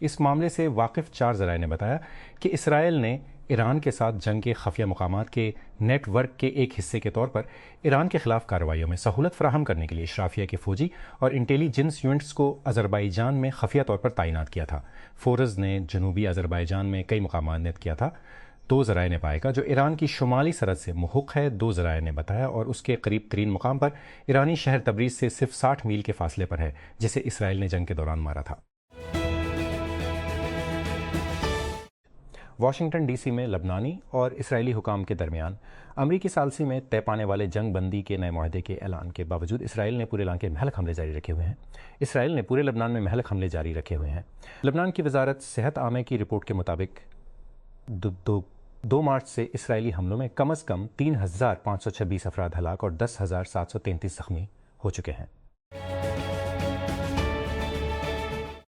اس معاملے سے واقف 4 ذرائع نے بتایا کہ اسرائیل نے ایران کے ساتھ جنگ کے خفیہ مقامات کے نیٹ ورک کے ایک حصے کے طور پر ایران کے خلاف کارروائیوں میں سہولت فراہم کرنے کے لیے اشرافیہ کے فوجی اور انٹیلیجنس یونٹس کو آذربائیجان میں خفیہ طور پر تعینات کیا تھا۔ فورز نے جنوبی آذربائیجان میں کئی مقامات نیت کیا تھا۔ 2 ذرائع نے پائے گا جو ایران کی شمالی سرحد سے محق ہے، 2 ذرائع نے بتایا، اور اس کے قریب ترین مقام پر ایرانی شہر تبریز سے صرف 60 میل کے فاصلے پر ہے، جسے اسرائیل نے جنگ کے دوران مارا تھا۔ واشنگٹن ڈی سی میں لبنانی اور اسرائیلی حکام کے درمیان امریکی ثالثی میں طے پانے والے جنگ بندی کے نئے معاہدے کے اعلان کے باوجود اسرائیل نے پورے علاقے میں مہلک حملے جاری رکھے ہوئے ہیں۔ اسرائیل نے پورے لبنان میں مہلک حملے جاری رکھے ہوئے ہیں۔ لبنان کی وزارت صحت عامہ کی رپورٹ کے مطابق 2 مارچ سے اسرائیلی حملوں میں کم از کم 3,526 افراد ہلاک اور 10,733 زخمی ہو چکے ہیں۔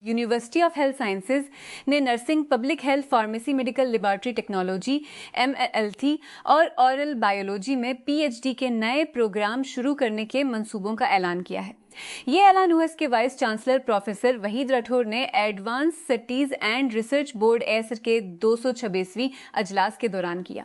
یونیورسٹی آف ہیلتھ سائنسز نے nursing, public health, pharmacy, medical laboratory technology, MLT اور اورل بایولوجی میں PhD کے نئے پروگرام شروع کرنے کے منصوبوں کا اعلان کیا ہے۔ یہ اعلان US کے vice chancellor professor Waheed Rathore نے advance studies and research board ایسر کے 226ویں اجلاس کے دوران کیا۔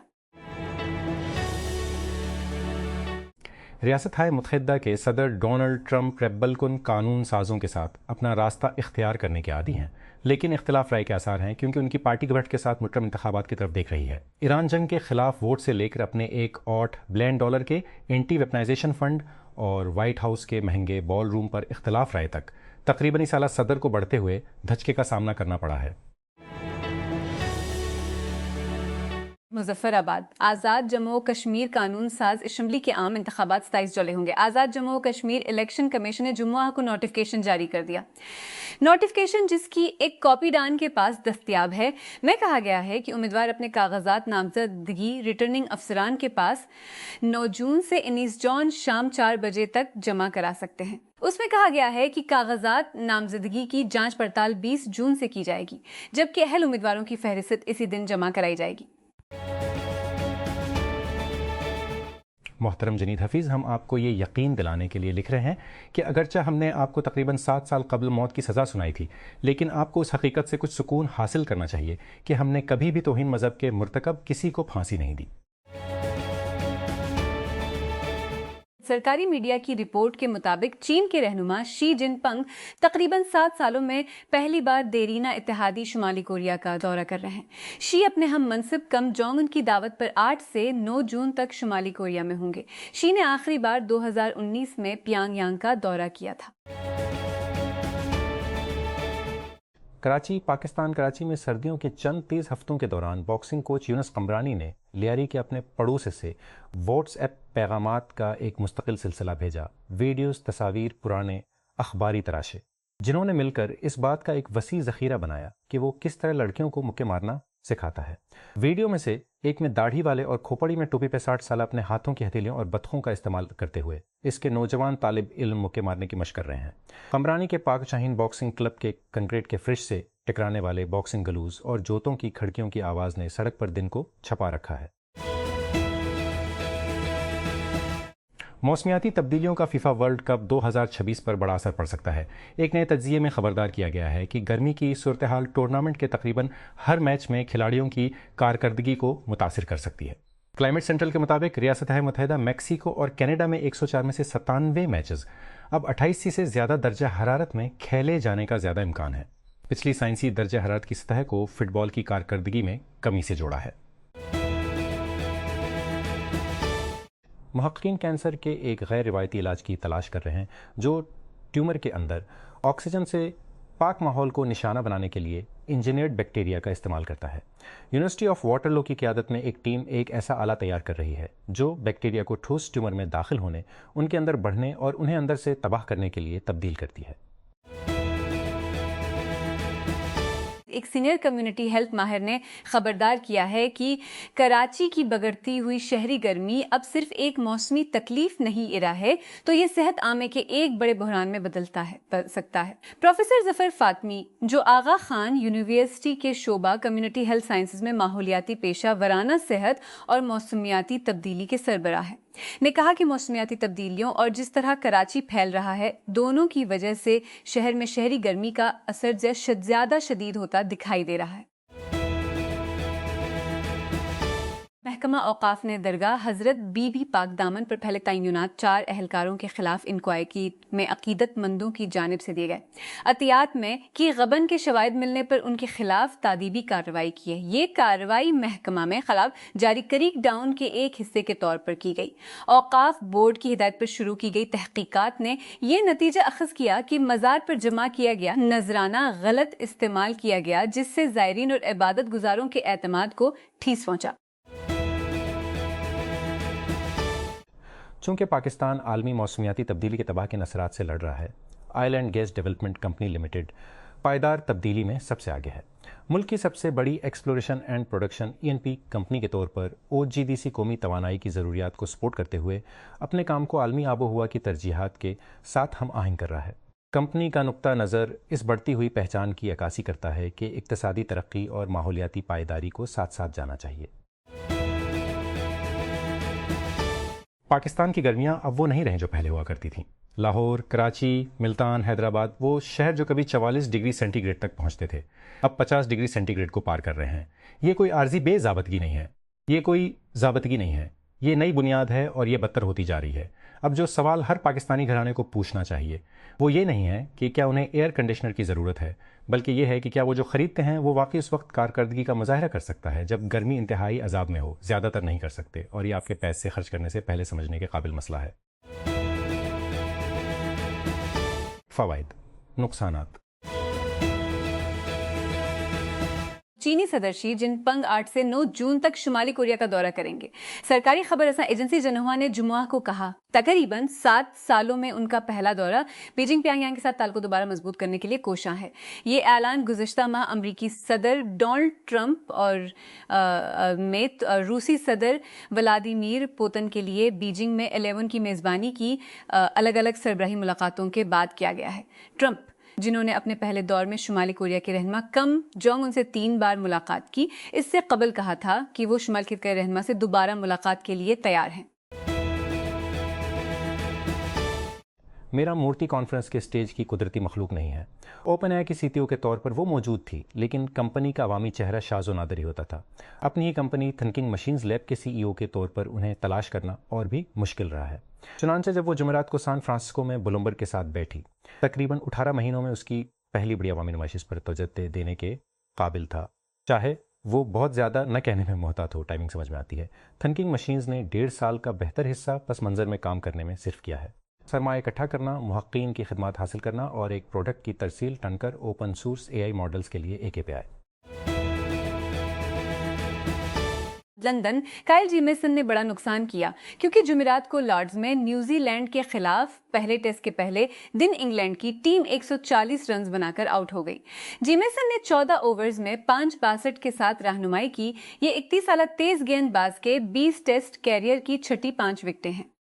ریاستہائے متحدہ کے صدر ڈونلڈ ٹرمپ ریبل کن قانون سازوں کے ساتھ اپنا راستہ اختیار کرنے کے عادی ہیں، لیکن اختلاف رائے کے آثار ہیں کیونکہ ان کی پارٹی گٹھ کے ساتھ مڈٹرم انتخابات کی طرف دیکھ رہی ہے۔ ایران جنگ کے خلاف ووٹ سے لے کر اپنے $1 بلین کے اینٹی ویپنائزیشن فنڈ اور وائٹ ہاؤس کے مہنگے بال روم پر اختلاف رائے تک تقریباً اس سالہ صدر کو بڑھتے ہوئے دھچکے کا سامنا کرنا پڑا ہے۔ مظفر آباد آزاد جموں و کشمیر قانون ساز اسمبلی کے عام انتخابات 27 جولائی ہوں گے۔ آزاد جموں و کشمیر الیکشن کمیشن نے جمعہ کو نوٹیفکیشن جاری کر دیا۔ نوٹیفکیشن جس کی ایک کاپی ڈان کے پاس دستیاب ہے میں کہا گیا ہے کہ امیدوار اپنے کاغذات نامزدگی ریٹرننگ افسران کے پاس 9 جون سے 19 جون شام 4 بجے تک جمع کرا سکتے ہیں۔ اس میں کہا گیا ہے کہ کاغذات نامزدگی کی جانچ پڑتال 20 جون سے کی جائے گی، جبکہ اہل امیدواروں کی فہرست اسی دن جمع کرائی جائے گی۔ محترم جنید حفیظ، ہم آپ کو یہ یقین دلانے کے لیے لکھ رہے ہیں کہ اگرچہ ہم نے آپ کو تقریباً 7 سال قبل موت کی سزا سنائی تھی، لیکن آپ کو اس حقیقت سے کچھ سکون حاصل کرنا چاہیے کہ ہم نے کبھی بھی توہین مذہب کے مرتکب کسی کو پھانسی نہیں دی۔ سرکاری میڈیا کی رپورٹ کے مطابق چین کے رہنما شی جن پنگ تقریباً 7 سالوں میں پہلی بار دیرینہ اتحادی شمالی کوریا کا دورہ کر رہے ہیں۔ شی اپنے ہم منصب کم جونگ ان کی دعوت پر 8 سے 9 جون تک شمالی کوریا میں ہوں گے۔ شی نے آخری بار 2019 میں پیانگ یانگ کا دورہ کیا تھا۔ کراچی کراچی میں سردیوں کے چند تیز ہفتوں کے دوران باکسنگ کوچ یونس قمرانی نے لیاری کے اپنے پڑوس سے واٹس ایپ پیغامات کا ایک مستقل سلسلہ بھیجا، ویڈیوز، تصاویر، پرانے اخباری تراشے، جنہوں نے مل کر اس بات کا ایک وسیع ذخیرہ بنایا کہ وہ کس طرح لڑکیوں کو مکے مارنا سکھاتا ہے۔ ویڈیو میں سے ایک میں داڑھی والے اور کھوپڑی میں ٹوپی پہ 60 سالہ اپنے ہاتھوں کی ہتھیلیوں اور بطخوں کا استعمال کرتے ہوئے اس کے نوجوان طالب علم مکے مارنے کی مشق کر رہے ہیں۔ قمرانی کے پاک شاہین باکسنگ کلب کے کنکریٹ کے فرش سے ٹکرانے والے باکسنگ گلوز اور جوتوں کی کھڑکیوں کی آواز نے سڑک پر دن کو چھپا رکھا ہے۔ موسمیاتی تبدیلیوں کا فیفا ورلڈ کپ 2026 پر بڑا اثر پڑ سکتا ہے۔ ایک نئے تجزیے میں خبردار کیا گیا ہے کہ گرمی کی صورتحال ٹورنامنٹ کے تقریباً ہر میچ میں کھلاڑیوں کی کارکردگی کو متاثر کر سکتی ہے۔ کلائمیٹ سینٹرل کے مطابق ریاستہائے متحدہ، میکسیکو اور کینیڈا میں 104 میں سے 97 میچز اب 28 سے زیادہ درجہ حرارت میں کھیلے جانے کا زیادہ امکان ہے۔ پچھلی سائنسی درجہ حرارت کی سطح کو فٹ بال کی کارکردگی میں کمی سے جوڑا ہے۔ محققین کینسر کے ایک غیر روایتی علاج کی تلاش کر رہے ہیں جو ٹیومر کے اندر آکسیجن سے پاک ماحول کو نشانہ بنانے کے لیے انجینئرڈ بیکٹیریا کا استعمال کرتا ہے۔ یونیورسٹی آف واٹرلو کی قیادت میں ایک ٹیم ایک ایسا آلہ تیار کر رہی ہے جو بیکٹیریا کو ٹھوس ٹیومر میں داخل ہونے، ان کے اندر بڑھنے اور انہیں اندر سے تباہ کرنے کے لیے تبدیل کرتی ہے۔ ایک سینئر کمیونٹی ہیلتھ ماہر نے خبردار کیا ہے کہ کراچی کی بگڑتی ہوئی شہری گرمی اب صرف ایک موسمی تکلیف نہیں ارا ہے تو یہ صحت عامہ کے ایک بڑے بحران میں بدل سکتا ہے۔ پروفیسر ظفر فاطمی، جو آغا خان یونیورسٹی کے شعبہ کمیونٹی ہیلتھ سائنسز میں ماحولیاتی پیشہ ورانہ صحت اور موسمیاتی تبدیلی کے سربراہ ہے، نے کہا کہ موسمیاتی تبدیلیوں اور جس طرح کراچی پھیل رہا ہے، دونوں کی وجہ سے شہر میں شہری گرمی کا اثر زیادہ شدید ہوتا دکھائی دے رہا ہے۔ محکمہ اوقاف نے درگاہ حضرت بی بی پاک دامن پر پہلے تعینات 4 اہلکاروں کے خلاف انکوائری میں عقیدت مندوں کی جانب سے دیے گئے عطیات میں کی غبن کے شواہد ملنے پر ان کے خلاف تادیبی کارروائی کی ہے۔ یہ کارروائی محکمہ میں خلاف جاری کریک ڈاؤن کے ایک حصے کے طور پر کی گئی۔ اوقاف بورڈ کی ہدایت پر شروع کی گئی تحقیقات نے یہ نتیجہ اخذ کیا کہ مزار پر جمع کیا گیا نذرانہ غلط استعمال کیا گیا، جس سے زائرین اور عبادت گزاروں کے اعتماد کو ٹھیس پہنچا۔ چونکہ پاکستان عالمی موسمیاتی تبدیلی کے تباہ کن اثرات سے لڑ رہا ہے، oil and gas development company limited پائیدار تبدیلی میں سب سے آگے ہے۔ ملک کی سب سے بڑی exploration and production ENP company کے طور پر OGDC قومی توانائی کی ضروریات کو سپورٹ کرتے ہوئے اپنے کام کو عالمی آب و ہوا کی ترجیحات کے ساتھ ہم آہنگ کر رہا ہے۔ کمپنی کا نقطہ نظر اس بڑھتی ہوئی پہچان کی عکاسی کرتا ہے کہ اقتصادی ترقی اور ماحولیاتی پائیداری کو ساتھ ساتھ جانا چاہیے۔ پاکستان کی گرمیاں اب وہ نہیں رہیں جو پہلے ہوا کرتی تھیں۔ لاہور، کراچی، ملتان، حیدرآباد، وہ شہر جو کبھی 44 ڈگری سینٹی گریڈ تک پہنچتے تھے، اب 50 ڈگری سینٹی گریڈ کو پار کر رہے ہیں۔ یہ کوئی عارضی بے ضابطگی نہیں ہے، یہ کوئی ضابطگی نہیں ہے، یہ نئی بنیاد ہے اور یہ بدتر ہوتی جا رہی ہے۔ اب جو سوال ہر پاکستانی گھرانے کو پوچھنا چاہیے وہ یہ نہیں ہے کہ کیا انہیں ایئر کنڈیشنر کی ضرورت ہے، بلکہ یہ ہے کہ کیا وہ جو خریدتے ہیں وہ واقعی اس وقت کارکردگی کا مظاہرہ کر سکتا ہے جب گرمی انتہائی عذاب میں ہو۔ زیادہ تر نہیں کر سکتے، اور یہ آپ کے پیسے خرچ کرنے سے پہلے سمجھنے کے قابل مسئلہ ہے۔ فوائد، نقصانات۔ چینی صدر شی جن پنگ 8 سے 9 جون تک شمالی کوریا کا دورہ کریں گے۔ سرکاری خبر رساں ایجنسی جنہوا نے جمعہ کو کہا تقریباً 7 سالوں میں ان کا پہلا دورہ بیجنگ پیانگ یانگ کے ساتھ تعلق دوبارہ مضبوط کرنے کے لیے کوشاں ہے۔ یہ اعلان گزشتہ ماہ امریکی صدر ڈونلڈ ٹرمپ اور روسی صدر ولادیمیر پوتن کے لیے بیجنگ میں 11 کی میزبانی کی الگ الگ سربراہی ملاقاتوں کے بعد کیا گیا ہے۔ ٹرمپ، جنہوں نے اپنے پہلے دور میں شمالی کوریا کے رہنما کم جونگ ان سے 3 بار ملاقات کی، اس سے قبل کہا تھا کہ وہ شمال کوریا کے رہنما سے دوبارہ ملاقات کے لیے تیار ہیں۔ میرا مورتی کانفرنس کے سٹیج کی قدرتی مخلوق نہیں ہے۔ اوپن آئی کی CTO کے طور پر وہ موجود تھی، لیکن کمپنی کا عوامی چہرہ شاذ و نادر ہی ہوتا تھا۔ اپنی ہی کمپنی تھنکنگ مشینز لیب کے CEO کے طور پر انہیں تلاش کرنا اور بھی مشکل رہا ہے۔ چنانچہ جب وہ جمعرات کو سان فرانسسکو میں بلومبرگ کے ساتھ بیٹھی، تقریباً 18 مہینوں میں اس کی پہلی بڑی عوامی نمائش اس پر توجہ دینے کے قابل تھا، چاہے وہ بہت زیادہ نہ کہنے میں محتاط ہو۔ ٹائمنگ سمجھ میں آتی ہے۔ تھنکنگ مشینز نے 1.5 سال کا بہتر حصہ پس منظر میں کام کرنے میں صرف کیا ہے۔ سرمایہ اکٹھا کرنا، محققین کی خدمات حاصل کرنا اور ایک پروڈکٹ کی ترسیل ٹن کر اوپن سورس AI ماڈلز کے لیے AK پہ آئے۔ لندن، کائل جیمیسن نے بڑا نقصان کیا کیونکہ جمعرات کو لارڈز میں نیوزی لینڈ کے خلاف پہلے ٹیسٹ کے پہلے دن انگلینڈ کی ٹیم 140 رنز بنا کر آؤٹ ہو گئی۔ جیمیسن نے 14 اوورز میں 5 کے ساتھ رہنمائی کی۔ یہ 31 سالہ تیز گیند باز کے 20 ٹیسٹ کیریئر کی چھٹی 5 وکٹیں ہیں۔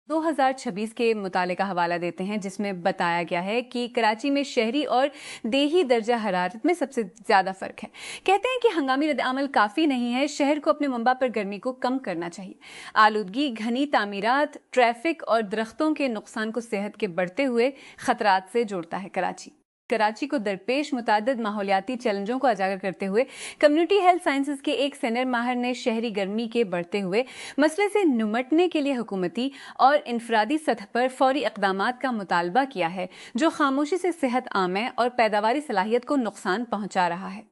2026 کے مطالعے کا حوالہ دیتے ہیں، جس میں بتایا گیا ہے کہ کراچی میں شہری اور دیہی درجہ حرارت میں سب سے زیادہ فرق ہے۔ کہتے ہیں کہ ہنگامی رد عمل کافی نہیں ہے، شہر کو اپنے منبع پر گرمی کو کم کرنا چاہیے۔ آلودگی، گھنی تعمیرات، ٹریفک اور درختوں کے نقصان کو صحت کے بڑھتے ہوئے خطرات سے جوڑتا ہے۔ کراچی کو درپیش متعدد ماحولیاتی چیلنجوں کو اجاگر کرتے ہوئے کمیونٹی ہیلتھ سائنسز کے ایک سینئر ماہر نے شہری گرمی کے بڑھتے ہوئے مسئلے سے نمٹنے کے لیے حکومتی اور انفرادی سطح پر فوری اقدامات کا مطالبہ کیا ہے، جو خاموشی سے صحت عامہ اور پیداواری صلاحیت کو نقصان پہنچا رہا ہے۔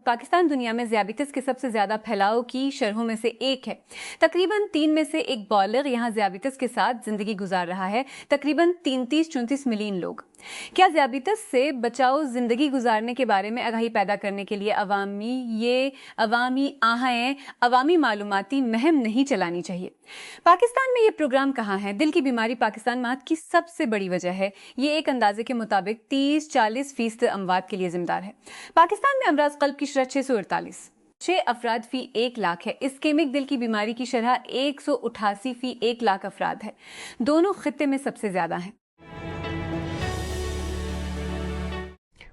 پاکستان دنیا میں ذیابیطس کے سب سے زیادہ پھیلاؤ کی شرحوں میں سے ایک ہے۔ تقریباً 3 میں سے ایک بالغ یہاں ذیابیطس کے ساتھ زندگی گزار رہا ہے، تقریباً 33-34 ملین لوگ۔ کیا ذیابیطس سے بچاؤ زندگی گزارنے کے بارے میں آگاہی پیدا کرنے کے لیے عوامی معلوماتی مہم نہیں چلانی چاہیے؟ پاکستان میں یہ پروگرام کہاں ہے؟ دل کی بیماری پاکستان مات کی سب سے بڑی وجہ ہے۔ یہ ایک اندازے کے مطابق 30-40% اموات کے لیے ذمہ دار ہے۔ پاکستان میں امراض قلب کی شرح 648 6 افراد فی 1 لاکھ ہے۔ اسکیمک دل کی بیماری کی شرح 188 فی 1 لاکھ افراد ہے، دونوں خطے میں سب سے زیادہ ہیں۔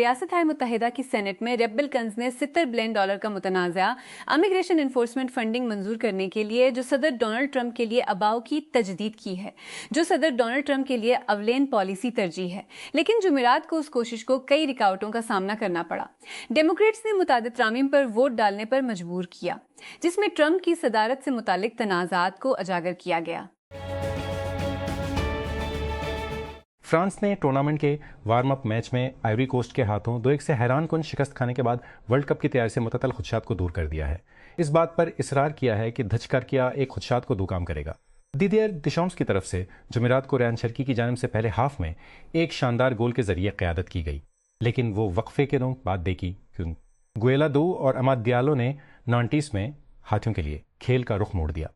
ریاست ہائے متحدہ کی سینٹ میں ریپبلکنز نے $70 بلین کا متنازعہ امیگریشن انفورسمنٹ فنڈنگ منظور کرنے کے لیے جو صدر ڈونلڈ ٹرمپ کے لیے اباؤ کی تجدید کی ہے، جو صدر ڈونلڈ ٹرمپ کے لیے اولین پالیسی ترجیح ہے، لیکن جمعرات کو اس کوشش کو کئی رکاوٹوں کا سامنا کرنا پڑا۔ ڈیموکریٹس نے متعدد ترامیم پر ووٹ ڈالنے پر مجبور کیا، جس میں ٹرمپ کی صدارت سے متعلق تنازعات کو اجاگر کیا گیا۔ فرانس نے ٹورنامنٹ کے وارم اپ میچ میں آئیوری کوسٹ کے ہاتھوں 2-1 سے حیران کن شکست کھانے کے بعد ورلڈ کپ کی تیاری سے متعلق خدشات کو دور کر دیا ہے۔ اس بات پر اصرار کیا ہے کہ دھچکرکیا ایک خدشات کو دو کام کرے گا۔ دیدیئر دیشامپس کی طرف سے جمعرات کو ریان شرکی کی جانب سے پہلے ہاف میں ایک شاندار گول کے ذریعے قیادت کی گئی، لیکن وہ وقفے کے بعد دیکھی گویلا دو اور اماد دیالو نے 90 میں ہاتھیوں کے لیے کھیل کا رخ موڑ دیا۔